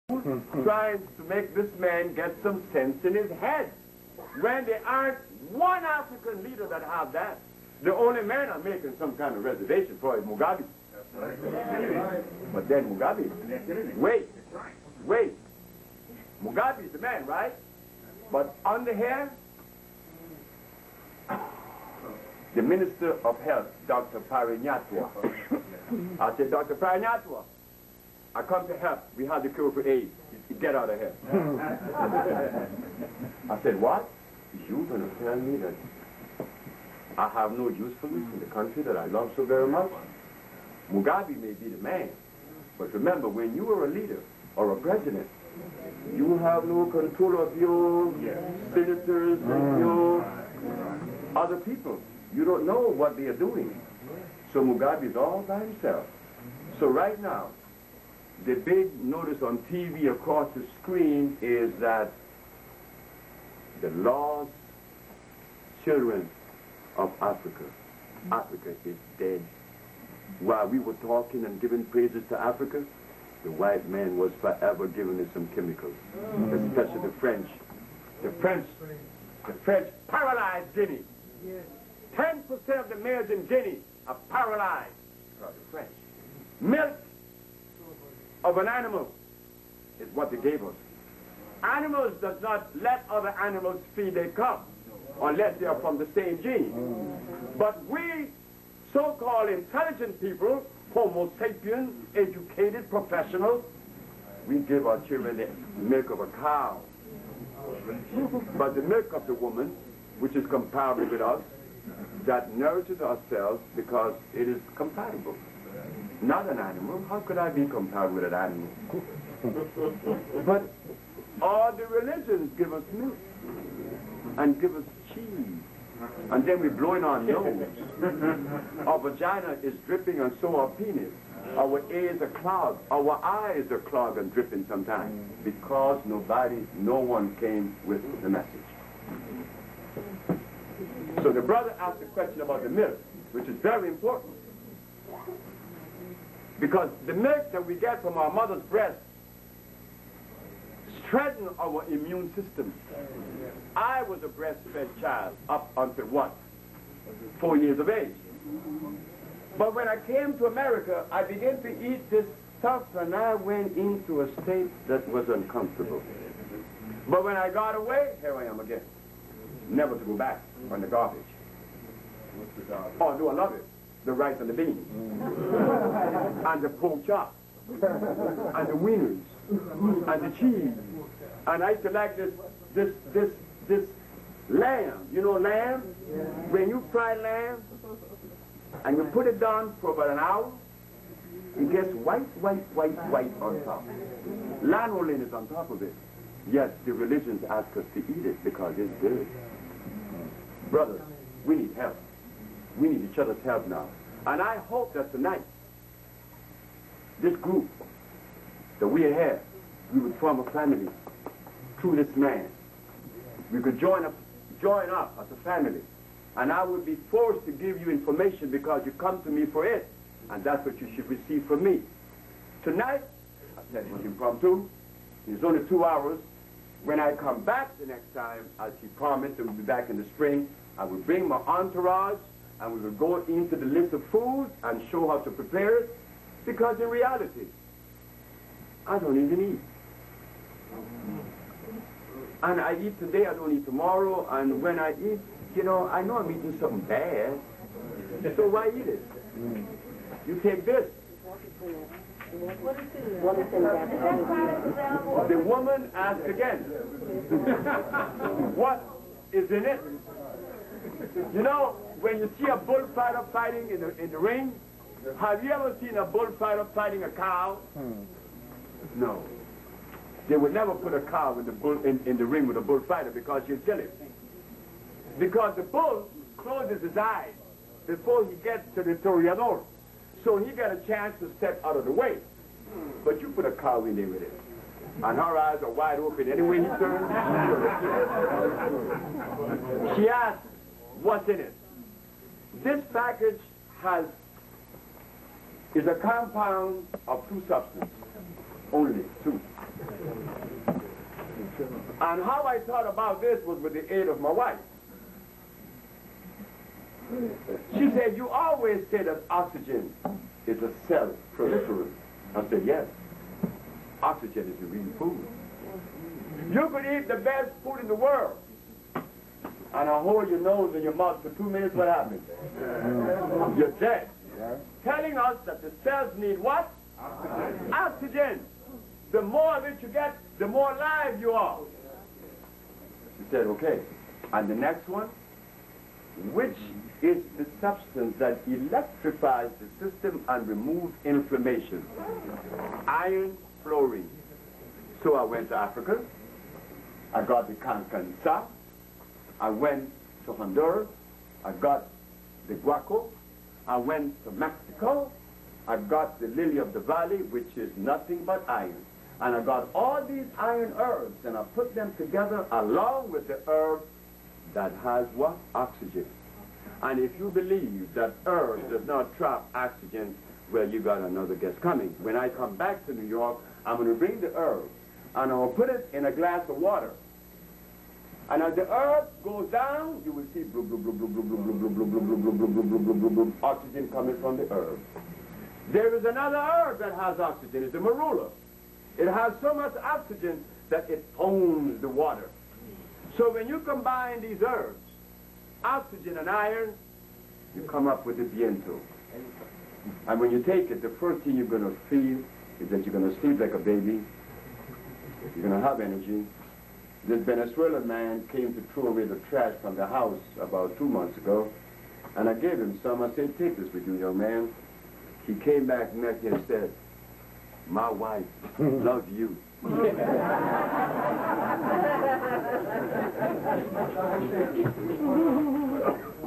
trying to make this man get some sense in his head. When there aren't one African leader that have that, the only man I'm making some kind of reservation for is Mugabe. But then Mugabe, wait. Mugabe is the man, right? But under here, the Minister of Health, Dr. Parinyatwa. I said, Dr. Parinyatwa, I come to help. We have the cure for AIDS. Get out of here. I said, what? You going to tell me that I have no usefulness in the country that I love so very much? Mugabe may be the man, but remember, when you are a leader or a president, you have no control of your senators and your other people. You don't know what they are doing. So Mugabe is all by himself. So right now, the big notice on TV across the screen is that the lost children of Africa is dead. While we were talking and giving praises to Africa, the white man was forever giving us some chemicals, especially the French. The French paralyzed Guinea. 10% of the males in Guinea are paralyzed because of the French. Milk of an animal is what they gave us. Animals does not let other animals feed their cubs unless they are from the same gene. But we so-called intelligent people, Homo sapiens, educated professionals, we give our children the milk of a cow. But the milk of the woman, which is comparable with us, that nourishes ourselves because it is compatible. Not an animal. How could I be comparable with an animal? But all the religions give us milk and give us cheese. And then we blow in our nose. Our vagina is dripping and so our penis. Our ears are clogged. Our eyes are clogged and dripping sometimes because no one came with the message. So the brother asked a question about the milk, which is very important. Because the milk that we get from our mother's breast strengthens our immune system. I was a breastfed child up until what? 4 years of age. But when I came to America, I began to eat this stuff and I went into a state that was uncomfortable. But when I got away, here I am again. Never to go back on the garbage. Oh, do I love it? The rice and the beans. And the pork chop. And the wieners. And the cheese. And I used to like this lamb. You know lamb? When you fry lamb and you put it down for about an hour, it gets white on top. Lanolin is on top of it. Yes, the religions ask us to eat it because it's good. Brothers, we need help. We need each other's help now. And I hope that tonight, this group that we are here, we would form a family through this man. We could join up as a family. And I would be forced to give you information because you come to me for it. And that's what you should receive from me. Tonight, I said it was impromptu. It's only 2 hours. When I come back the next time, as he promised, and we'll be back in the spring, I will bring my entourage, and we will go into the list of foods and show how to prepare it. Because in reality, I don't even eat. And I eat today, I don't eat tomorrow, and when I eat, you know, I know I'm eating something bad, so why eat it? You take this. The woman asked again, what is in it? You know, when you see a bullfighter fighting in the ring, have you ever seen a bullfighter fighting a cow? No. They would never put a cow in the ring with a bullfighter because you'd kill it. Because the bull closes his eyes before he gets to the toreador. So he got a chance to step out of the way. But you put a cow in there with it. And her eyes are wide open. Anyway he turns, she asked, what's in it? This package is a compound of two substances. Only two. And how I thought about this was with the aid of my wife. She said, you always say that oxygen is a self-proliferant. I said, yes. Oxygen is the real food. You could eat the best food in the world, and I hold your nose in your mouth for 2 minutes, what happens? You're dead. Telling us that the cells need what? Oxygen. The more of it you get, the more alive you are. She said, okay. And the next one, which is the substance that electrifies the system and removes inflammation? Iron fluorine. So I went to Africa. I got the Cancansa. I went to Honduras. I got the guaco. I went to Mexico. I got the lily of the valley, which is nothing but iron. And I got all these iron herbs, and I put them together along with the herb that has what? Oxygen. And if you believe that herb does not trap oxygen, well, you got another guest coming. When I come back to New York, I'm going to bring the herb, and I'll put it in a glass of water. And as the herb goes down, you will see blub, blub, blub, blub, blub, blub, blub, blub, blub, blub, blub, blub, blub, blub, blub, blub, oxygen coming from the herb. There is another herb that has oxygen. It's the marula. It has so much oxygen that it foams the water. So when you combine these herbs, oxygen and iron, you come up with the viento. And when you take it, the first thing you're going to feel is that you're going to sleep like a baby. You're going to have energy. This Venezuelan man came to throw away the trash from the house about 2 months ago, and I gave him some. I said, take this with you, young man. He came back next year and said, my wife loves you.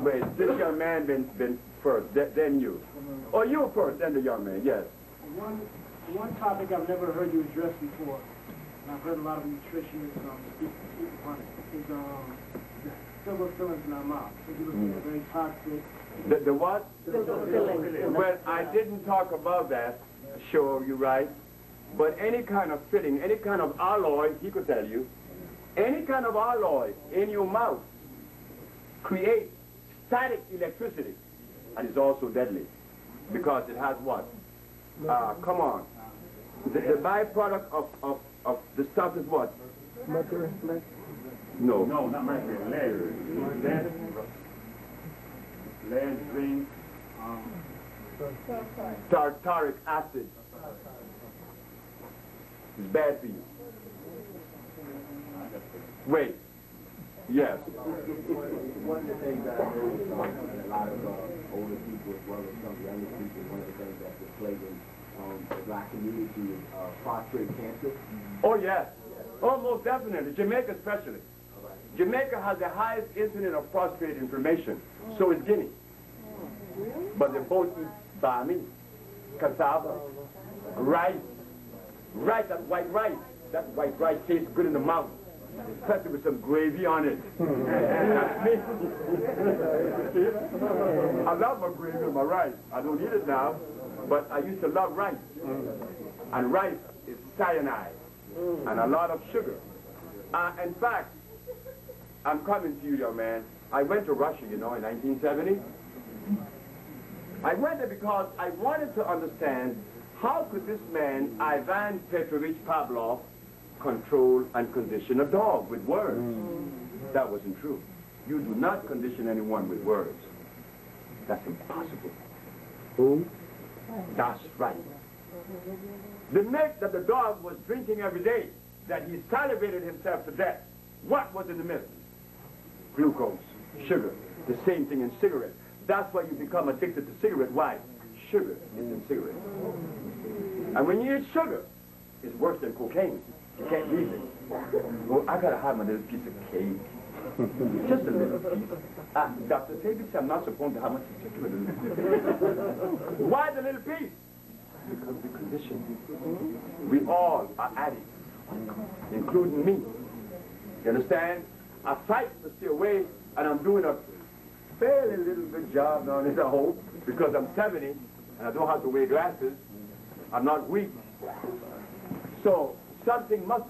Wait, this young man been first, then you. Or you first, then the young man, yes. One topic I've never heard you address before, and I've heard a lot of nutritionists speak upon it, is the silver fillings in our mouth. It's very toxic. The what? Silver fillings. Well, I didn't talk about that. Sure, you're right. But any kind of filling, any kind of alloy, he could tell you, any kind of alloy in your mouth creates static electricity, and it's also deadly because it has what? Come on. The byproduct of the stuff is what? Mercury? No. No, not mercury. Lead. Lead, zinc, Tartaric acid. It's bad for you. Wait. Yes. One of the things that I noticed from a lot of older people as well as some younger people, one of the things that's plaguing the black community is prostate cancer. Oh, yes. Oh, most definitely. Jamaica especially. Jamaica has the highest incidence of prostate inflammation. So is Guinea. But they both eat bami, cassava, rice. Rice, that white rice. That white rice tastes good in the mouth. Especially with some gravy on it. That's me. I love my gravy and my rice. I don't eat it now, but I used to love rice. And rice is cyanide and a lot of sugar. In fact, I'm coming to you, young man. I went to Russia, you know, in 1970. I went there because I wanted to understand how could this man, Ivan Petrovich Pavlov, control and condition a dog with words? That wasn't true. You do not condition anyone with words. That's impossible. Who? That's right. The milk that the dog was drinking every day, that he salivated himself to death, what was in the milk? Glucose, sugar. The same thing in cigarettes. That's why you become addicted to cigarette. Why? Sugar is in cigarettes. And when you eat sugar, it's worse than cocaine. You can't leave it. Well, I gotta have my little piece of cake. Just a little piece. Dr. Sebi said I'm not supposed to have much to do with a little piece. Why the little piece? Because the condition. We all are addicts, including me. You understand? I fight to stay away, and I'm doing a fairly little good job now, I hope, because I'm 70, and I don't have to wear glasses. I'm not weak. So something must have